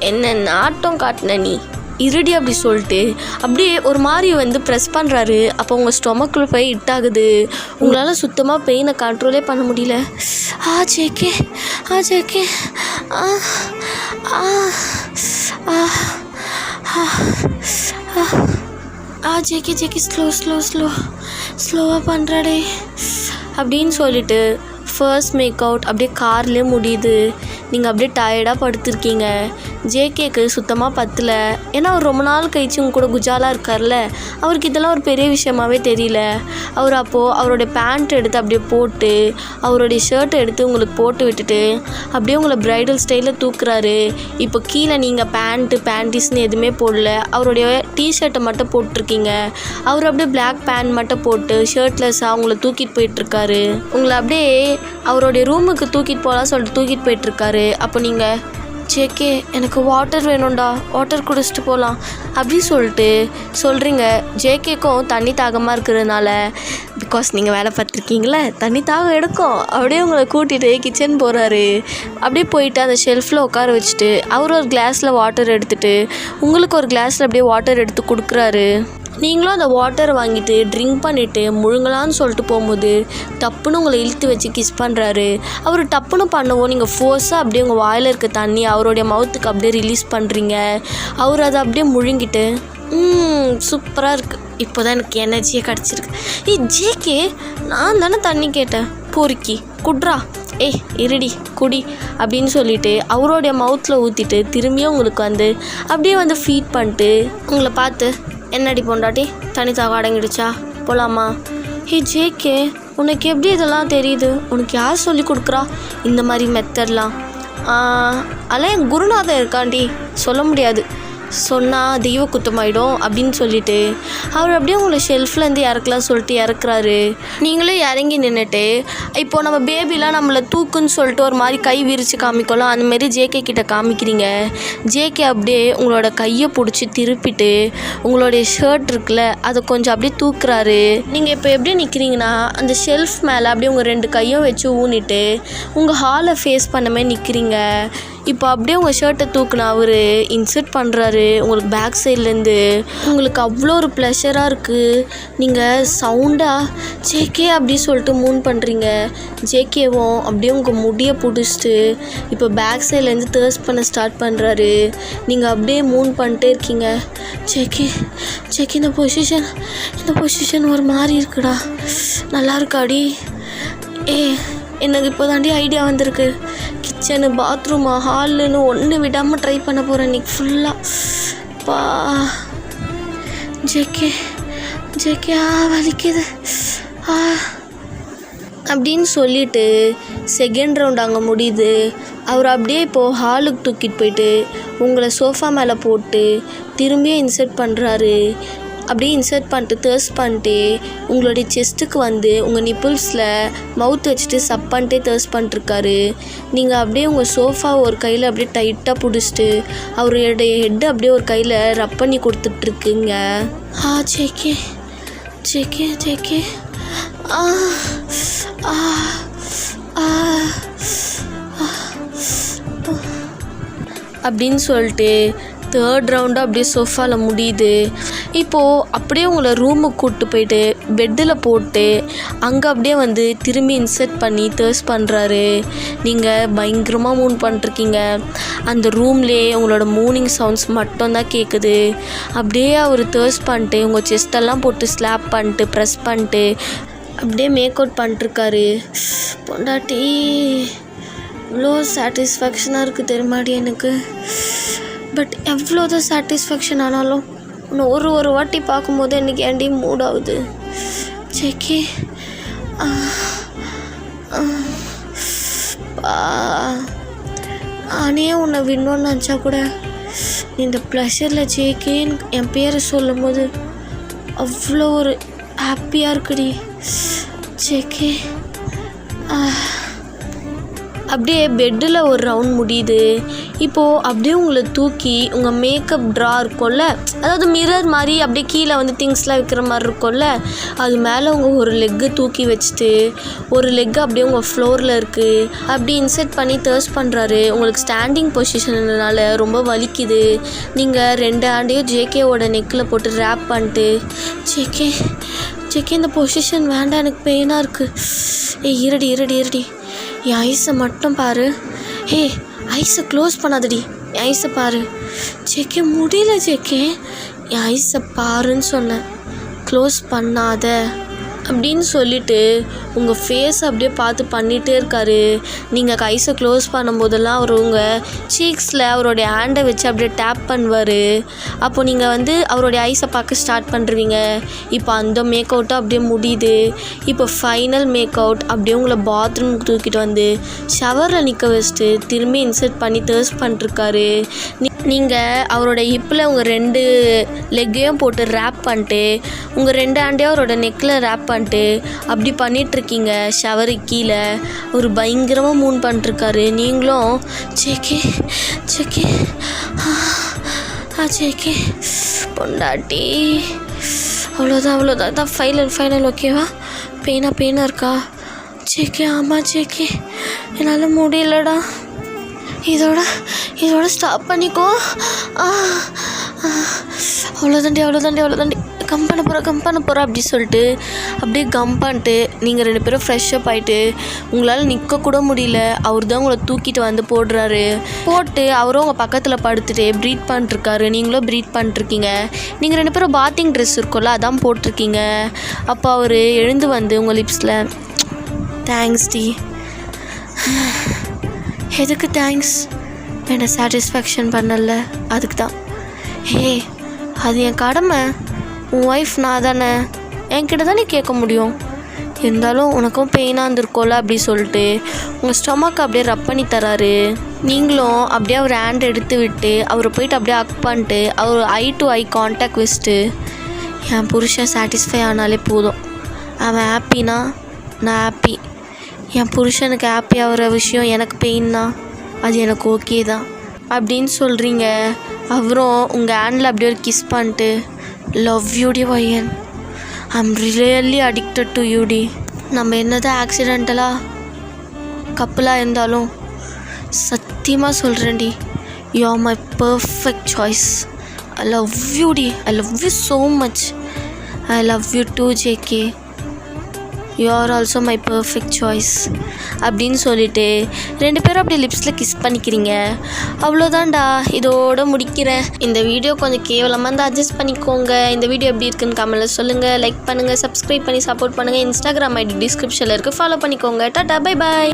என்ன நாட்டம் காட்டின நீ, இருடி அப்படி சொல்லிட்டு அப்படியே ஒரு மாதிரி வந்து ப்ரெஸ் பண்ணுறாரு. அப்போ உங்கள் ஸ்டொமக்கில் போய் ஹிட் ஆகுது. உங்களால் சுத்தமாக பெயினை கண்ட்ரோலே பண்ண முடியல. ஜேகே ஜேகே ஸ்லோவாக பண்ணுறாடே அப்படின்னு சொல்லிட்டு ஃபர்ஸ்ட் மேக் அவுட் அப்படியே கார்லேயே முடியுது. நீங்கள் அப்படியே டயர்டாக படுத்திருக்கீங்க. ஜேகேக்கு சுத்தமாக பத்தல. ஏன்னா அவர் ரொம்ப நாள் கழிச்சு உங்க கூட குஜாலாக இருக்கார்ல, அவருக்கு இதெல்லாம் ஒரு பெரிய விஷயமாவே தெரியல. அவர் அப்போது அவருடைய பேண்ட் எடுத்து அப்படியே போட்டு அவருடைய ஷர்ட்டை எடுத்து உங்களுக்கு போட்டு விட்டுட்டு அப்படியே உங்களை ப்ரைடல் ஸ்டைலில் தூக்குறாரு. இப்போ கீழே நீங்கள் பேண்டிஸ்ன்னு எதுவுமே போடல, அவருடைய டிஷர்ட்டை மட்டும் போட்டிருக்கீங்க. அவர் அப்படியே பிளாக் பேண்ட் மட்டும் போட்டு ஷர்ட்லெஸ்ஸாக உங்களை தூக்கிட்டு போயிட்டுருக்காரு. உங்களை அப்படியே அவருடைய ரூமுக்கு தூக்கிட்டு போகலாம் சொல்லிட்டு தூக்கிட்டு போயிட்டுருக்காரு. அப்போ நீங்கள் ஜேகே எனக்கு வாட்டர் வேணும்டா, வாட்டர் குடிச்சிட்டு போகலாம் அப்படி சொல்லிட்டு சொல்கிறீங்க. ஜேகேக்கும் தண்ணி தாகமாக இருக்கிறதுனால, பிகாஸ் நீங்கள் வேலை பார்த்துருக்கீங்களே, தண்ணி தாகம் எடுக்கும். அப்படியே உங்களை கூட்டிகிட்டு கிச்சன் போகிறாரு. அப்படியே போயிட்டு அந்த ஷெல்ஃபில் உட்கார வச்சுட்டு அவர் ஒரு கிளாஸில் வாட்டர் எடுத்துகிட்டு உங்களுக்கு ஒரு கிளாஸில் அப்படியே வாட்டர் எடுத்து கொடுக்குறாரு. நீங்களும் அந்த வாட்டரை வாங்கிட்டு ட்ரிங்க் பண்ணிவிட்டு முழுங்கலான்னு சொல்லிட்டு போகும்போது டப்புன்னு உங்களை இழுத்து வச்சு கிஸ் பண்ணுறாரு. அவர் டப்புன்னு பண்ணவும் நீங்கள் ஃபோர்ஸாக அப்படியே உங்கள் வாயில் இருக்க தண்ணி அவருடைய மவுத்துக்கு அப்படியே ரிலீஸ் பண்ணுறீங்க. அவர் அதை அப்படியே முழுங்கிட்டு சூப்பராக இருக்குது, இப்போ தான் எனக்கு எனர்ஜியே கிடச்சிருக்கு. ஜேகே நான் தானே தண்ணி கேட்டேன், பொறுக்கி குட்ரா ஏய் இருடி குடி அப்படின்னு சொல்லிட்டு அவருடைய மவுத்தில் ஊற்றிட்டு திரும்பியும் உங்களுக்கு வந்து அப்படியே வந்து ஃபீட் பண்ணிட்டு உங்களை பார்த்து என்னடி பொண்டாட்டி தனி தாக அடங்கிடுச்சா போகலாமா? ஹே ஜேகே, உனக்கு எப்படி இதெல்லாம் தெரியுது? உனக்கு யார் சொல்லி கொடுக்குறா இந்த மாதிரி மெத்தட்லாம்? அதெல்லாம் என் குருநாதர் இருக்காண்டி, சொல்ல முடியாது, சொன்னால் தெய்வ குத்தமாயிடும் அப்படின்னு சொல்லிட்டு அவர் அப்படியே உங்களை ஷெல்ஃப்லேருந்து இறக்கலாம் சொல்லிட்டு இறக்குறாரு. நீங்களும் இறங்கி நின்றுட்டு இப்போது நம்ம பேபிலாம் நம்மளை தூக்குன்னு சொல்லிட்டு ஒரு மாதிரி கை விரித்து காமிக்கலாம், அந்தமாரி ஜேகே கிட்ட காமிக்கிறீங்க. ஜேகே அப்படியே உங்களோட கையை பிடிச்சி திருப்பிட்டு உங்களுடைய ஷர்ட் இருக்குல்ல அதை கொஞ்சம் அப்படியே தூக்குறாரு. நீங்கள் இப்போ எப்படி நிற்கிறீங்கன்னா அந்த ஷெல்ஃப் மேலே அப்படியே உங்கள் 2 கையும் வச்சு ஊனிட்டு உங்கள் ஹாலை ஃபேஸ் பண்ணமே நிற்கிறீங்க. இப்போ அப்படியே உங்கள் ஷர்ட்டை தூக்குனா அவர் இன்சர்ட் பண்ணுறாரு உங்களுக்கு பேக் சைட்லேருந்து. உங்களுக்கு அவ்வளோ ஒரு ப்ளஷராக இருக்குது. நீங்கள் சவுண்டாக ஜேகே அப்படி சொல்லிட்டு மூன் பண்ணுறீங்க. ஜேகேவும் அப்படியே உங்கள் முடியை பிடிச்சிட்டு இப்போ பேக் சைட்லேருந்து தேர்ஸ் பண்ண ஸ்டார்ட் பண்ணுறாரு. நீங்கள் அப்படியே மூன் பண்ணிட்டே இருக்கீங்க. ஜேகே ஜேகே இந்த பொசிஷன் ஒரு மாதிரி இருக்குடா, நல்லா இருக்காடி. எனக்கு இப்போ தாண்டி ஐடியா வந்திருக்கு. கிச்சனு பாத்ரூமா ஹாலுன்னு ஒன்று விடாமல் ட்ரை பண்ண போகிறேன் இன்றைக்கி ஃபுல்லாக. பா ஜேகே வலிக்குது அப்படின்னு சொல்லிட்டு செகண்ட் ரவுண்ட் அங்கே முடியுது. அவர் அப்படியே இப்போது ஹாலுக்கு தூக்கிட்டு போயிட்டு உங்களை சோஃபா மேலே போட்டு திரும்பியும் இன்சர்ட் பண்ணுறாரு. அப்படியே இன்சர்ட் பண்ணிட்டு தேர்ஸ் பண்ணிட்டு உங்களுடைய செஸ்ட்டுக்கு வந்து உங்கள் நிப்பிள்ஸில் மவுத் வச்சுட்டு சப் பண்ணிட்டே தேர்ஸ் பண்ணிட்டுருக்காரு. நீங்கள் அப்படியே உங்கள் சோஃபா ஒரு கையில் அப்படியே டைட்டாக பிடிச்சிட்டு அவருடைய ஹெட்டை அப்படியே ஒரு கையில் ரப் பண்ணி கொடுத்துட்ருக்குங்க. ஜேகே ஜேகே ஜேகே அப்படின்னு சொல்லிட்டு தேர்ட் ரவுண்டு அப்படியே சோஃபாவில் முடியுது. இப்போது அப்படியே உங்களை ரூமுக்கு கூப்பிட்டு போயிட்டு பெட்டில் போட்டு அங்கே அப்படியே வந்து திரும்பி இன்சர்ட் பண்ணி தேர்ஸ் பண்ணுறாரு. நீங்கள் பயங்கரமாக மூன் பண்ணிருக்கீங்க. அந்த ரூம்லேயே உங்களோட மூனிங் சவுண்ட்ஸ் மட்டும்தான் கேட்குது. அப்படியே அவர் தேர்ஸ் பண்ணிட்டு உங்கள் செஸ்டெல்லாம் போட்டு ஸ்லாப் பண்ணிட்டு ப்ரெஸ் பண்ணிட்டு அப்படியே மேக் அவுட் பண்ணிட்டுருக்காரு. பொண்டாட்டி இவ்வளோ சாட்டிஸ்ஃபேக்ஷனாக இருக்குது தெரியுமாடி எனக்கு. பட் எவ்வளோதான் சாட்டிஸ்ஃபேக்ஷன் ஆனாலும் இன்னும் ஒரு வாட்டி பார்க்கும்போது எனக்கு ஏன்டி மூட் ஆகுது. ஜேகே நானே உன்னை வின்னோன்னு நினச்சா கூட இந்த ப்ளஷரில் ஜேகேன்னு என் பேரை சொல்லும் போது அவ்வளோ ஒரு ஹாப்பியாக இருக்குடி ஜேகே. அப்படியே பெட்டில் ஒரு ரவுண்ட் முடியுது. இப்போது அப்படியே உங்களை தூக்கி உங்கள் மேக்கப் ட்ரா இருக்கும்ல, அதாவது மிரர் மாதிரி அப்படியே கீழே வந்து திங்ஸ்லாம் வைக்கிற மாதிரி இருக்கும்ல, அது மேலே உங்கள் ஒரு லெக்கு தூக்கி வச்சுட்டு ஒரு லெக்கு அப்படியே உங்கள் ஃப்ளோரில் இருக்குது. அப்படி இன்சர்ட் பண்ணி தேர்ஸ் பண்ணுறாரு. உங்களுக்கு ஸ்டாண்டிங் பொசிஷன்னால ரொம்ப வலிக்குது. நீங்கள் 2 ஹேண்டையும் ஜேகேவோட நெக்கில் போட்டு ரேப் பண்ணிட்டு ஜேகே இந்த பொசிஷன் வேண்டாம், எனக்கு பெயினாக இருக்குது. இருடி என் ஐஸை மட்டும் பாரு. ஐஸை க்ளோஸ் பண்ணாதடி, என் ஐஸை பாரு. ஜேகே முடியல ஜேகே, என் ஐஸை பாருன்னு சொன்னேன், க்ளோஸ் பண்ணாத அப்படின்னு சொல்லிவிட்டு உங்கள் ஃபேஸ் அப்படியே பார்த்து பண்ணிகிட்டே இருக்காரு. நீங்கள் ஐஸை க்ளோஸ் பண்ணும்போதெல்லாம் அவர் உங்கள் சீக்ஸில் அவருடைய ஹேண்டை வச்சு அப்படியே டேப் பண்ணுவார். அப்போ நீங்கள் வந்து அவருடைய ஐஸை பார்க்க ஸ்டார்ட் பண்ணுறீங்க. இப்போ அந்த மேக் அவுட்டும் அப்படியே முடியுது. இப்போ ஃபைனல் மேக் அவுட் அப்படியே உங்களை பாத்ரூமுக்கு தூக்கிட்டு வந்து ஷவரில் நிற்க வச்சுட்டு திரும்பி இன்சர்ட் பண்ணி தேர்ஸ் பண்ணிட்டுருக்காரு. நீங்கள் அவரோட ஹிப்பில் உங்கள் 2 லெக்கையும் போட்டு ரேப் பண்ணிட்டு உங்கள் 2 ஹேண்டையும் அவரோட நெக்கில் ரேப் பண்ணிட்டு அப்படி பண்ணிகிட்ருக்கீங்க. ஷவருக்கு கீழே ஒரு பயங்கரமாக மூன் பண்ணிட்டுருக்காரு. நீங்களும் ஜேகே ஜேகே பொண்டாட்டி அவ்வளோதான் ஃபைனல் ஓகேவா? பெயினாக இருக்கா ஜேகே? ஆமாம் ஜேகே, என்னால் முடியலடா, இதோட ஸ்டாப் பண்ணிக்கோ. அவ்வளோதாண்டி கம் பண்ண போகிறேன் அப்படி சொல்லிட்டு அப்படியே கம் பண்ணிட்டு நீங்கள் 2 பேரும் ஃப்ரெஷ்ஷப் ஆகிட்டு உங்களால் நிற்கக்கூட முடியல. அவர் தான் உங்களை தூக்கிட்டு வந்து போட்டு அவரும் உங்கள் பக்கத்தில் படுத்துட்டு ப்ரீத் பண்ணிட்டுருக்காரு. நீங்களும் ப்ரீத் பண்ணிட்டுருக்கீங்க. நீங்கள் 2 பேரும் பாத்திங் ட்ரெஸ் இருக்கும்ல அதான் போட்டிருக்கீங்க. அப்போ அவர் எழுந்து வந்து உங்கள் லிப்ஸில் தேங்க்ஸ் டி எதுக்கு தேங்க்ஸ்? என்னை சாட்டிஸ்ஃபேக்ஷன் பண்ணல, அதுக்கு தான். ஹே, அது என் கடமை. உன் ஒய்ஃப் நான் தானே, என்கிட்ட தானே கேட்க முடியும். இருந்தாலும் உனக்கும் பெயினாக இருந்திருக்கோல அப்படி சொல்லிட்டு உங்கள் ஸ்டொமக் அப்படியே ரப் பண்ணி தராரு. நீங்களும் அப்படியே அவர் ஹேண்ட் எடுத்து விட்டு அவரை போயிட்டு அப்படியே அக் பண்ணிட்டு அவர் ஐ டு ஐ கான்டாக்ட் வச்சுட்டு, என் புருஷன் சாட்டிஸ்ஃபை ஆனாலே போதும், அவன் ஹாப்பினா நான் ஹாப்பி, என் புருஷனுக்கு ஹாப்பி ஆகிற விஷயம் எனக்கு பெயின்னா அது எனக்கு ஓகே தான் அப்படின்னு சொல்கிறீங்க. அவரும் உங்கள் ஹேண்டில் அப்படியே ஒரு கிஸ் பண்ணிட்டு, லவ் யூ டி வையன், I'm really addicted to you டி. நம்ம என்னதான் ஆக்சிடென்டலாக கப்பலாக இருந்தாலும் சத்தியமாக சொல்கிறேன்டி, you are my perfect choice. I love you டி, I love you so much. I love you too JK, you are also my perfect choice அப்படின்னு சொல்லிட்டு 2 பேரும் அப்படியே லிப்ஸில் கிஸ் பண்ணிக்கிறீங்க. அவ்வளோதான்டா, இதோடு முடிக்கிறேன். இந்த வீடியோ கொஞ்சம் கேவலமாக இருந்தால் அட்ஜஸ்ட் பண்ணிக்கோங்க. இந்த வீடியோ எப்படி இருக்குன்னு கமெண்ட்டில் சொல்லுங்கள். லைக் பண்ணுங்கள், சப்ஸ்கிரைப் பண்ணி சப்போர்ட் பண்ணுங்கள். இன்ஸ்டாகிராம் ஐடி டிஸ்கிரிப்ஷனில் இருக்குது, ஃபாலோ பண்ணிக்கோங்க. Tata, bye bye.